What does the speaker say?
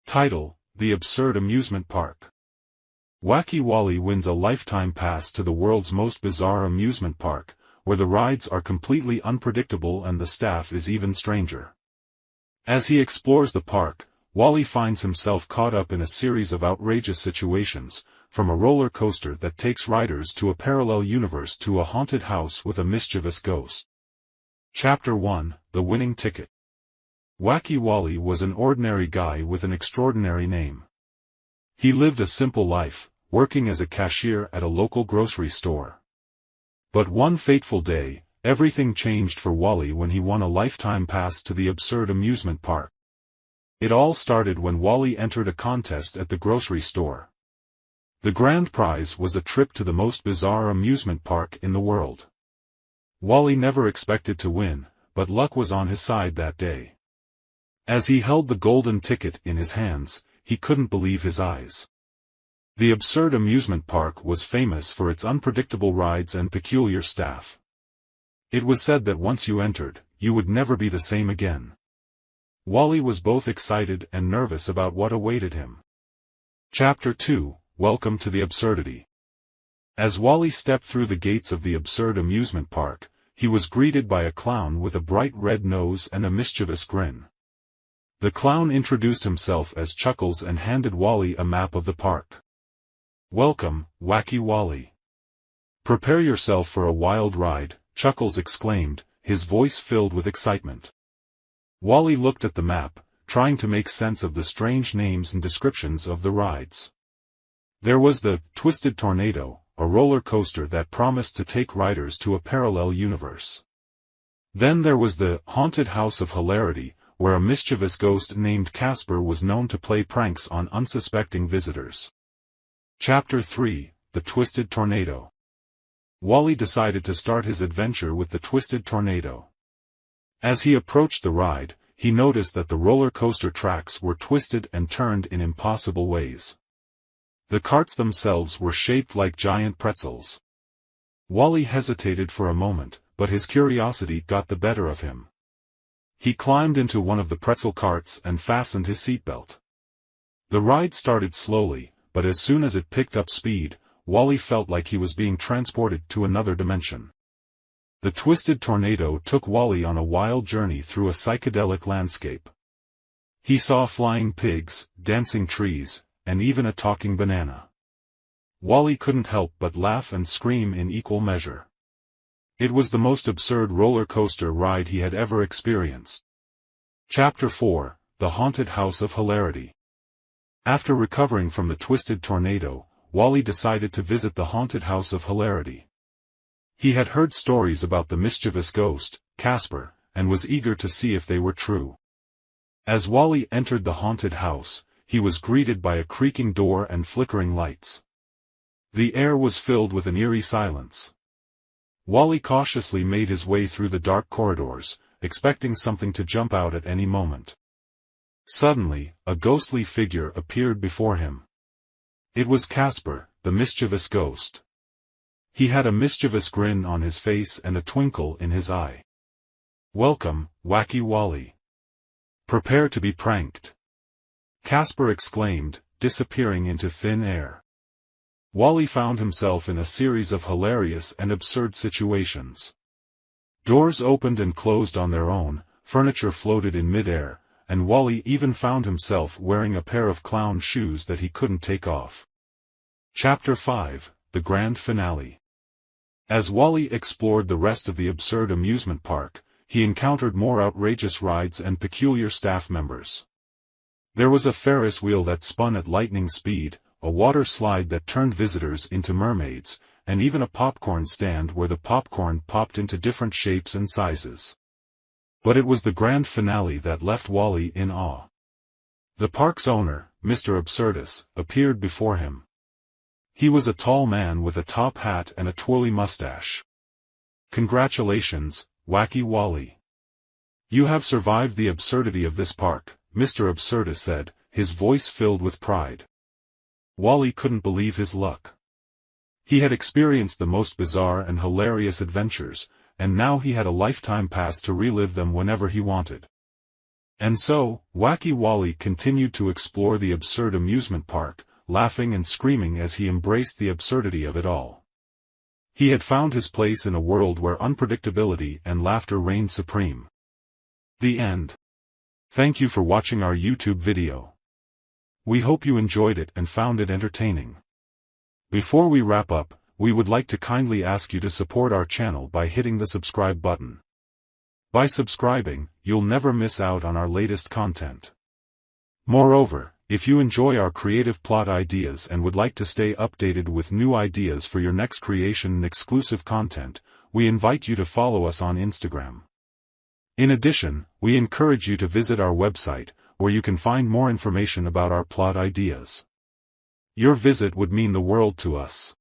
Title: The Absurd Amusement Park. Wacky Wally wins a lifetime pass to the world's most bizarre amusement park, where the rides are completely unpredictable and the staff is even stranger. As he explores the park, Wally finds himself caught up in a series of outrageous situations, from a roller coaster that takes riders to a parallel universe to a haunted house with a mischievous ghost. Chapter 1: The Winning Ticket. Wacky Wally was an ordinary guy with an extraordinary name. He lived a simple life, working as a cashier at a local grocery store. But one fateful day, everything changed for Wally when he won a lifetime pass to the absurd amusement park. It all started when Wally entered a contest at the grocery store. The grand prize was a trip to the most bizarre amusement park in the world. Wally never expected to win, but luck was on his side that day. As he held the golden ticket in his hands, he couldn't believe his eyes. The absurd amusement park was famous for its unpredictable rides and peculiar staff. It was said that once you entered, you would never be the same again. Wally was both excited and nervous about what awaited him. Chapter 2: Welcome to the Absurdity. As Wally stepped through the gates of the absurd amusement park, he was greeted by a clown with a bright red nose and a mischievous grin. The clown introduced himself as Chuckles and handed Wally a map of the park. "Welcome, Wacky Wally. Prepare yourself for a wild ride," Chuckles exclaimed, his voice filled with excitement. Wally looked at the map, trying to make sense of the strange names and descriptions of the rides. There was the Twisted Tornado, a roller coaster that promised to take riders to a parallel universe. Then there was the Haunted House of Hilarity, where a mischievous ghost named Casper was known to play pranks on unsuspecting visitors. Chapter 3: The Twisted Tornado. Wally decided to start his adventure with the Twisted Tornado. As he approached the ride, he noticed that the roller coaster tracks were twisted and turned in impossible ways. The carts themselves were shaped like giant pretzels. Wally hesitated for a moment, but his curiosity got the better of him. He climbed into one of the pretzel carts and fastened his seatbelt. The ride started slowly, but as soon as it picked up speed, Wally felt like he was being transported to another dimension. The Twisted Tornado took Wally on a wild journey through a psychedelic landscape. He saw flying pigs, dancing trees, and even a talking banana. Wally couldn't help but laugh and scream in equal measure. It was the most absurd roller coaster ride he had ever experienced. Chapter 4: The Haunted House of Hilarity. After recovering from the Twisted Tornado, Wally decided to visit the Haunted House of Hilarity. He had heard stories about the mischievous ghost, Casper, and was eager to see if they were true. As Wally entered the haunted house, he was greeted by a creaking door and flickering lights. The air was filled with an eerie silence. Wally cautiously made his way through the dark corridors, expecting something to jump out at any moment. Suddenly, a ghostly figure appeared before him. It was Casper, the mischievous ghost. He had a mischievous grin on his face and a twinkle in his eye. "Welcome, Wacky Wally. Prepare to be pranked," Casper exclaimed, disappearing into thin air. Wally found himself in a series of hilarious and absurd situations. Doors opened and closed on their own, furniture floated in midair, and Wally even found himself wearing a pair of clown shoes that he couldn't take off. Chapter 5: The Grand Finale. As Wally explored the rest of the absurd amusement park, he encountered more outrageous rides and peculiar staff members. There was a Ferris wheel that spun at lightning speed, a water slide that turned visitors into mermaids, and even a popcorn stand where the popcorn popped into different shapes and sizes. But it was the grand finale that left Wally in awe. The park's owner, Mr. Absurdus, appeared before him. He was a tall man with a top hat and a twirly mustache. "Congratulations, Wacky Wally. You have survived the absurdity of this park," Mr. Absurdus said, his voice filled with pride. Wally couldn't believe his luck. He had experienced the most bizarre and hilarious adventures, and now he had a lifetime pass to relive them whenever he wanted. And so, Wacky Wally continued to explore the absurd amusement park, laughing and screaming as he embraced the absurdity of it all. He had found his place in a world where unpredictability and laughter reigned supreme. The end. Thank you for watching our YouTube video. We hope you enjoyed it and found it entertaining. Before we wrap up, we would like to kindly ask you to support our channel by hitting the subscribe button. By subscribing, you'll never miss out on our latest content. Moreover, if you enjoy our creative plot ideas and would like to stay updated with new ideas for your next creation and exclusive content, we invite you to follow us on Instagram. In addition, we encourage you to visit our website, where you can find more information about our plot ideas. Your visit would mean the world to us.